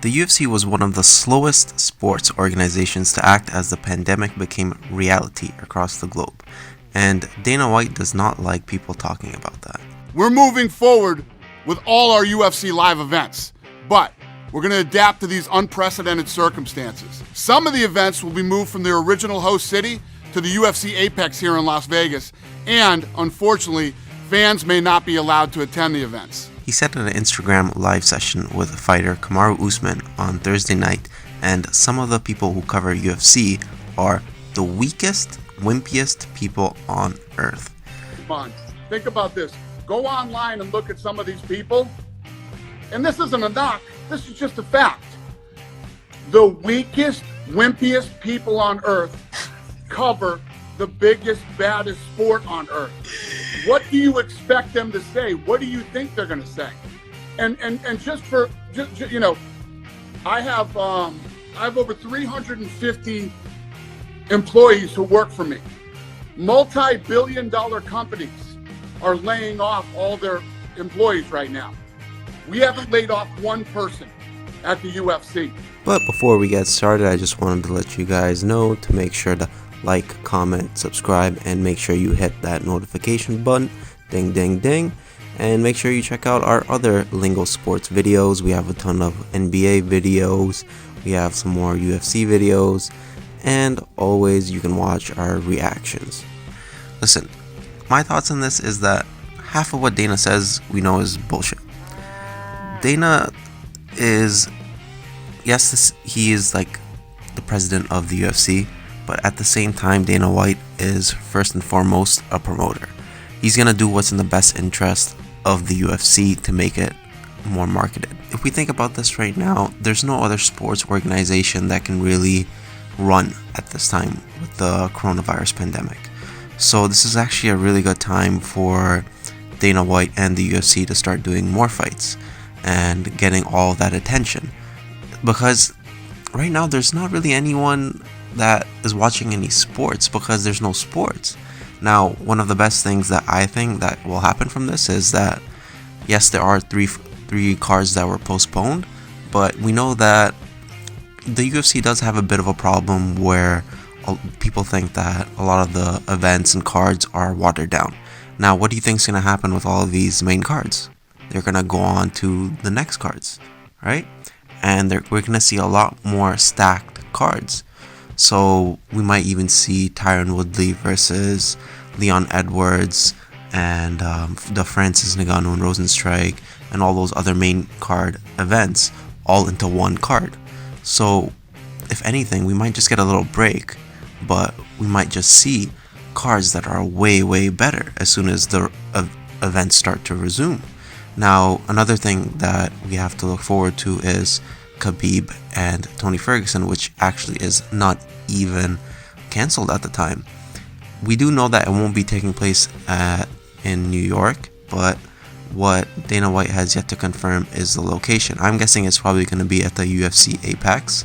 The UFC was one of the slowest sports organizations to act as the pandemic became reality across the globe, and Dana White does not like people talking about that. We're moving forward with all our UFC live events, but we're going to adapt to these unprecedented circumstances. Some of the events will be moved from their original host city to the UFC Apex here in Las Vegas, and unfortunately, fans may not be allowed to attend the events. He said in an Instagram live session with fighter Kamaru Usman on Thursday night, and some of the people who cover UFC are the weakest, wimpiest people on earth. Come on, think about this. Go online and look at some of these people, and this isn't a knock, this is just a fact. The weakest, wimpiest people on earth cover the biggest, baddest sport on earth. What do you expect them to say? What do you think they're going to say? And just you know, I have over 350 employees who work for me. Multi-billion-dollar companies are laying off all their employees right now. We haven't laid off one person at the UFC. But before we get started, I just wanted to let you guys know to make sure to like, comment, subscribe, and make sure you hit that notification button, ding ding ding, and make sure you check out our other Lingo Sports videos. We have a ton of NBA videos, we have some more UFC videos, and always you can watch our reactions. Listen, my thoughts on this is that half of what Dana says we know is bullshit. Dana is, yes, he is like the president of the UFC, but at the same time, Dana White is first and foremost a promoter. He's going to do what's in the best interest of the UFC to make it more marketed. If we think about this right now, there's no other sports organization that can really run at this time with the coronavirus pandemic. So this is actually a really good time for Dana White and the UFC to start doing more fights and getting all that attention. Because right now, there's not really anyone that is watching any sports because there's no sports. Now, one of the best things that I think that will happen from this is that yes, there are three cards that were postponed, but we know that the UFC does have a bit of a problem where people think that a lot of the events and cards are watered down. Now, what do you think is going to happen with all of these main cards? They're going to go on to the next cards, right? And we're going to see a lot more stacked cards. So we might even see Tyron Woodley versus Leon Edwards and the Francis Ngannou and Rosenstrike and all those other main card events all into one card. So if anything, we might just get a little break, but we might just see cards that are way, way better as soon as the events start to resume. Now, another thing that we have to look forward to is Khabib and Tony Ferguson, which actually is not even canceled at the time. We do know that it won't be taking place in New York, but what Dana White has yet to confirm is the location. I'm guessing it's probably going to be at the UFC Apex,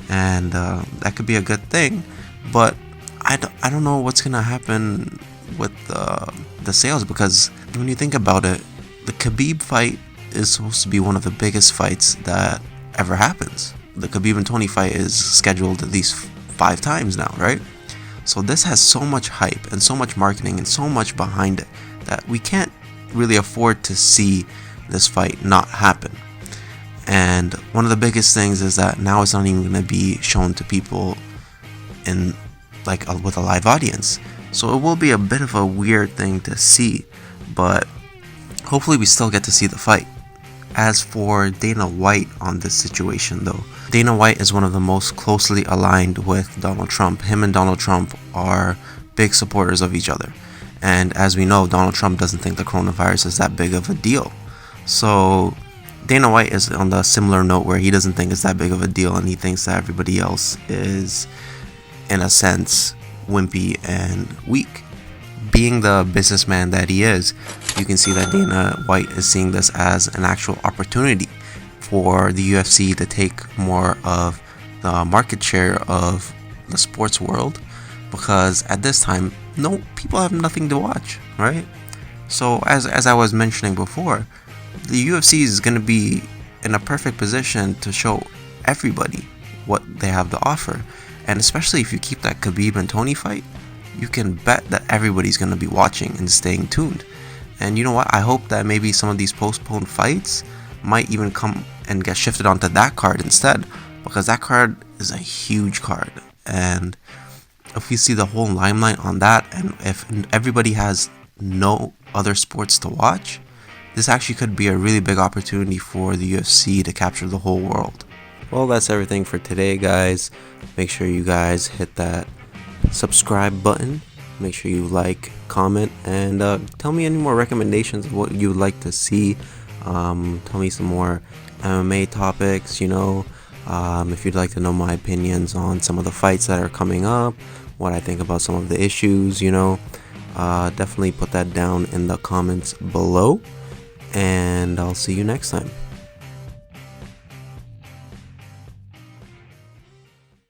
and that could be a good thing, but I don't know what's going to happen with the sales, because when you think about it, the Khabib fight is supposed to be one of the biggest fights that ever happens. The Khabib and Tony fight is scheduled at least 5 times now, right? So this has so much hype and so much marketing and so much behind it that we can't really afford to see this fight not happen. And one of the biggest things is that now it's not even going to be shown to people in with a live audience. So it will be a bit of a weird thing to see, but hopefully we still get to see the fight. As for Dana White on this situation though, Dana White is one of the most closely aligned with Donald Trump. Him and Donald Trump are big supporters of each other. And as we know, Donald Trump doesn't think the coronavirus is that big of a deal. So Dana White is on the similar note where he doesn't think it's that big of a deal, and he thinks that everybody else is, in a sense, wimpy and weak. Being the businessman that he is, you can see that Dana White is seeing this as an actual opportunity for the UFC to take more of the market share of the sports world, because at this time, people have nothing to watch, right? So as I was mentioning before, the UFC is going to be in a perfect position to show everybody what they have to offer. And especially if you keep that Khabib and Tony fight, you can bet that everybody's going to be watching and staying tuned. And you know what? I hope that maybe some of these postponed fights might even come and get shifted onto that card instead, because that card is a huge card. And if we see the whole limelight on that, and if everybody has no other sports to watch, this actually could be a really big opportunity for the UFC to capture the whole world. Well, that's everything for today, guys. Make sure you guys hit that subscribe button. Make sure you like, comment, and tell me any more recommendations of what you would like to see. Tell me some more MMA topics, if you'd like to know my opinions on some of the fights that are coming up, what I think about some of the issues, definitely put that down in the comments below, and I'll see you next time.